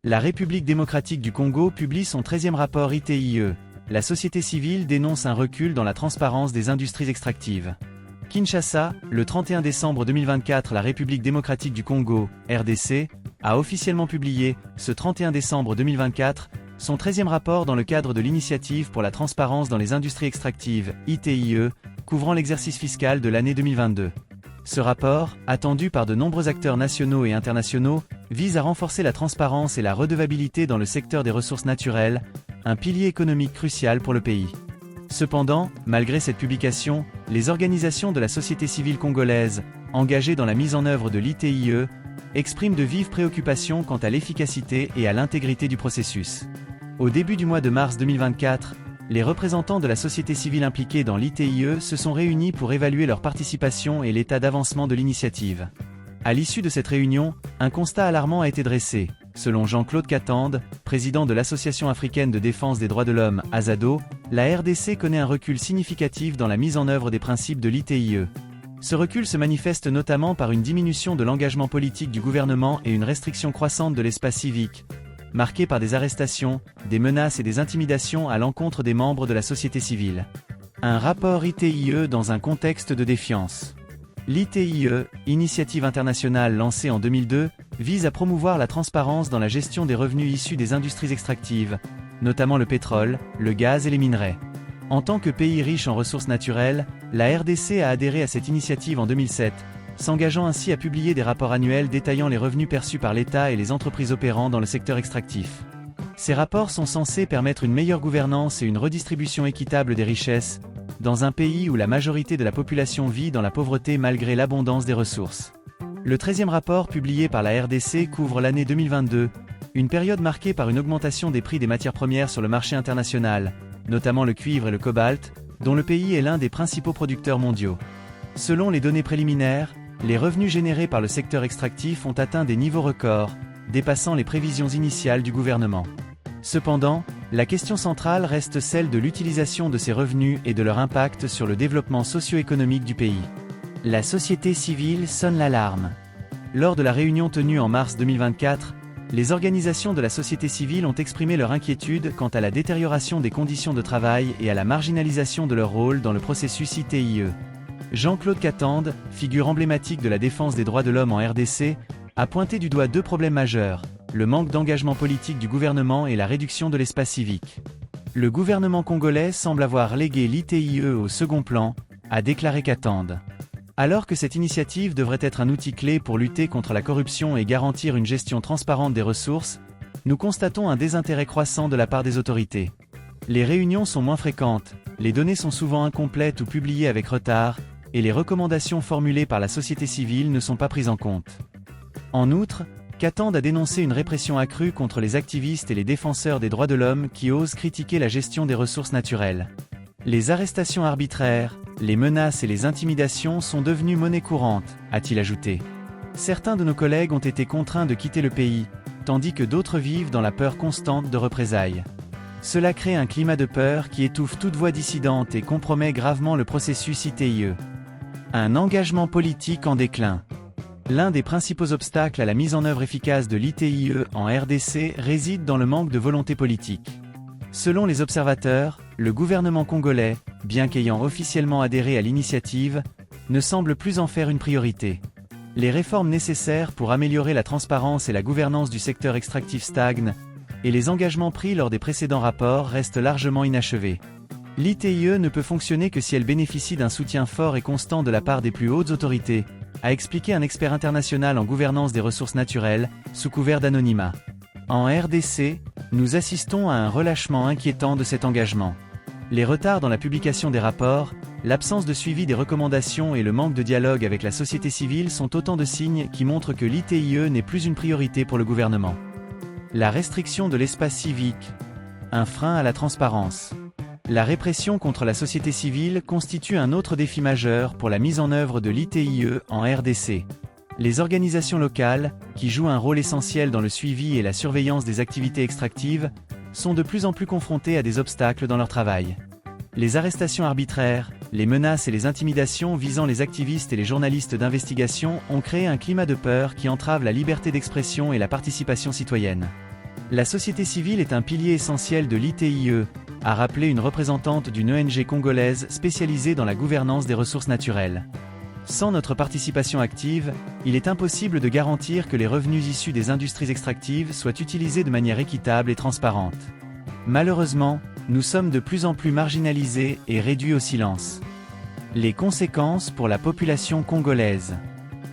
La République démocratique du Congo publie son 13e rapport ITIE. La société civile dénonce un recul dans la transparence des industries extractives. Kinshasa, le 31 décembre 2024, la République démocratique du Congo, RDC, a officiellement publié, ce 31 décembre 2024, son 13e rapport dans le cadre de l'initiative pour la transparence dans les industries extractives, ITIE, couvrant l'exercice fiscal de l'année 2022. Ce rapport, attendu par de nombreux acteurs nationaux et internationaux, vise à renforcer la transparence et la redevabilité dans le secteur des ressources naturelles, un pilier économique crucial pour le pays. Cependant, malgré cette publication, les organisations de la société civile congolaise, engagées dans la mise en œuvre de l'ITIE, expriment de vives préoccupations quant à l'efficacité et à l'intégrité du processus. Au début du mois de mars 2024, les représentants de la société civile impliqués dans l'ITIE se sont réunis pour évaluer leur participation et l'état d'avancement de l'initiative. À l'issue de cette réunion, un constat alarmant a été dressé. Selon Jean-Claude Katende, président de l'Association africaine de défense des droits de l'homme, AZADO, la RDC connaît un recul significatif dans la mise en œuvre des principes de l'ITIE. Ce recul se manifeste notamment par une diminution de l'engagement politique du gouvernement et une restriction croissante de l'espace civique, marquée par des arrestations, des menaces et des intimidations à l'encontre des membres de la société civile. Un rapport ITIE dans un contexte de défiance. L'ITIE, initiative internationale lancée en 2002, vise à promouvoir la transparence dans la gestion des revenus issus des industries extractives, notamment le pétrole, le gaz et les minerais. En tant que pays riche en ressources naturelles, la RDC a adhéré à cette initiative en 2007, s'engageant ainsi à publier des rapports annuels détaillant les revenus perçus par l'État et les entreprises opérant dans le secteur extractif. Ces rapports sont censés permettre une meilleure gouvernance et une redistribution équitable des richesses, dans un pays où la majorité de la population vit dans la pauvreté malgré l'abondance des ressources. Le 13e rapport publié par la RDC couvre l'année 2022, une période marquée par une augmentation des prix des matières premières sur le marché international, notamment le cuivre et le cobalt, dont le pays est l'un des principaux producteurs mondiaux. Selon les données préliminaires, les revenus générés par le secteur extractif ont atteint des niveaux records, dépassant les prévisions initiales du gouvernement. Cependant, la question centrale reste celle de l'utilisation de ces revenus et de leur impact sur le développement socio-économique du pays. La société civile sonne l'alarme. Lors de la réunion tenue en mars 2024, les organisations de la société civile ont exprimé leur inquiétude quant à la détérioration des conditions de travail et à la marginalisation de leur rôle dans le processus ITIE. Jean-Claude Katende, figure emblématique de la défense des droits de l'homme en RDC, a pointé du doigt deux problèmes majeurs, le manque d'engagement politique du gouvernement et la réduction de l'espace civique. Le gouvernement congolais semble avoir légué l'ITIE au second plan, a déclaré Katende. Alors que cette initiative devrait être un outil clé pour lutter contre la corruption et garantir une gestion transparente des ressources, nous constatons un désintérêt croissant de la part des autorités. Les réunions sont moins fréquentes, les données sont souvent incomplètes ou publiées avec retard, et les recommandations formulées par la société civile ne sont pas prises en compte. En outre, Katende a dénoncé une répression accrue contre les activistes et les défenseurs des droits de l'homme qui osent critiquer la gestion des ressources naturelles. Les arrestations arbitraires, les menaces et les intimidations sont devenues monnaie courante, a-t-il ajouté. Certains de nos collègues ont été contraints de quitter le pays, tandis que d'autres vivent dans la peur constante de représailles. Cela crée un climat de peur qui étouffe toute voix dissidente et compromet gravement le processus ITIE. Un engagement politique en déclin. L'un des principaux obstacles à la mise en œuvre efficace de l'ITIE en RDC réside dans le manque de volonté politique. Selon les observateurs, le gouvernement congolais, bien qu'ayant officiellement adhéré à l'initiative, ne semble plus en faire une priorité. Les réformes nécessaires pour améliorer la transparence et la gouvernance du secteur extractif stagnent, et les engagements pris lors des précédents rapports restent largement inachevés. L'ITIE ne peut fonctionner que si elle bénéficie d'un soutien fort et constant de la part des plus hautes autorités, a expliqué un expert international en gouvernance des ressources naturelles, sous couvert d'anonymat. En RDC, nous assistons à un relâchement inquiétant de cet engagement. Les retards dans la publication des rapports, l'absence de suivi des recommandations et le manque de dialogue avec la société civile sont autant de signes qui montrent que l'ITIE n'est plus une priorité pour le gouvernement. La restriction de l'espace civique. Un frein à la transparence. La répression contre la société civile constitue un autre défi majeur pour la mise en œuvre de l'ITIE en RDC. Les organisations locales, qui jouent un rôle essentiel dans le suivi et la surveillance des activités extractives, sont de plus en plus confrontées à des obstacles dans leur travail. Les arrestations arbitraires, les menaces et les intimidations visant les activistes et les journalistes d'investigation ont créé un climat de peur qui entrave la liberté d'expression et la participation citoyenne. La société civile est un pilier essentiel de l'ITIE, a rappelé une représentante d'une ONG congolaise spécialisée dans la gouvernance des ressources naturelles. Sans notre participation active, il est impossible de garantir que les revenus issus des industries extractives soient utilisés de manière équitable et transparente. Malheureusement, nous sommes de plus en plus marginalisés et réduits au silence. Les conséquences pour la population congolaise.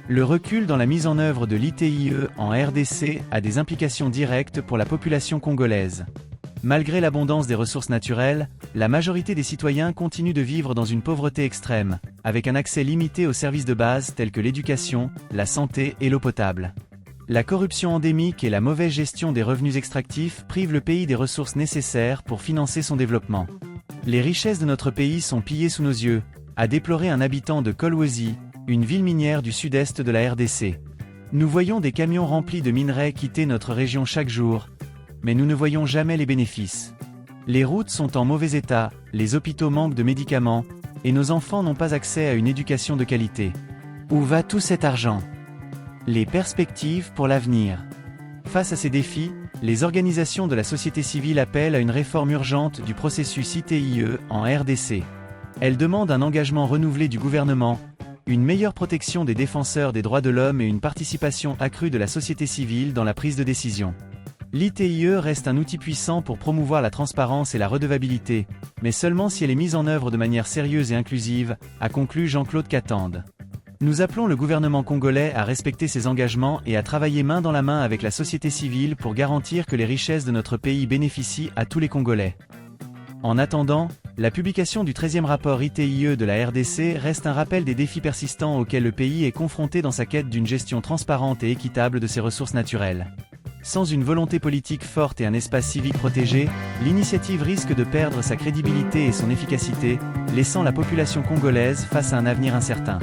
Le recul dans la mise en œuvre de l'ITIE en RDC a des implications directes pour la population congolaise. Malgré l'abondance des ressources naturelles, la majorité des citoyens continuent de vivre dans une pauvreté extrême, avec un accès limité aux services de base tels que l'éducation, la santé et l'eau potable. La corruption endémique et la mauvaise gestion des revenus extractifs privent le pays des ressources nécessaires pour financer son développement. Les richesses de notre pays sont pillées sous nos yeux, a déploré un habitant de Kolwezi, une ville minière du sud-est de la RDC. Nous voyons des camions remplis de minerais quitter notre région chaque jour, mais nous ne voyons jamais les bénéfices. Les routes sont en mauvais état, les hôpitaux manquent de médicaments, et nos enfants n'ont pas accès à une éducation de qualité. Où va tout cet argent ? Les perspectives pour l'avenir. Face à ces défis, les organisations de la société civile appellent à une réforme urgente du processus ITIE en RDC. Elles demandent un engagement renouvelé du gouvernement, une meilleure protection des défenseurs des droits de l'homme et une participation accrue de la société civile dans la prise de décision. L'ITIE reste un outil puissant pour promouvoir la transparence et la redevabilité, mais seulement si elle est mise en œuvre de manière sérieuse et inclusive, a conclu Jean-Claude Katende. Nous appelons le gouvernement congolais à respecter ses engagements et à travailler main dans la main avec la société civile pour garantir que les richesses de notre pays bénéficient à tous les Congolais. En attendant, la publication du 13e rapport ITIE de la RDC reste un rappel des défis persistants auxquels le pays est confronté dans sa quête d'une gestion transparente et équitable de ses ressources naturelles. Sans une volonté politique forte et un espace civique protégé, l'initiative risque de perdre sa crédibilité et son efficacité, laissant la population congolaise face à un avenir incertain.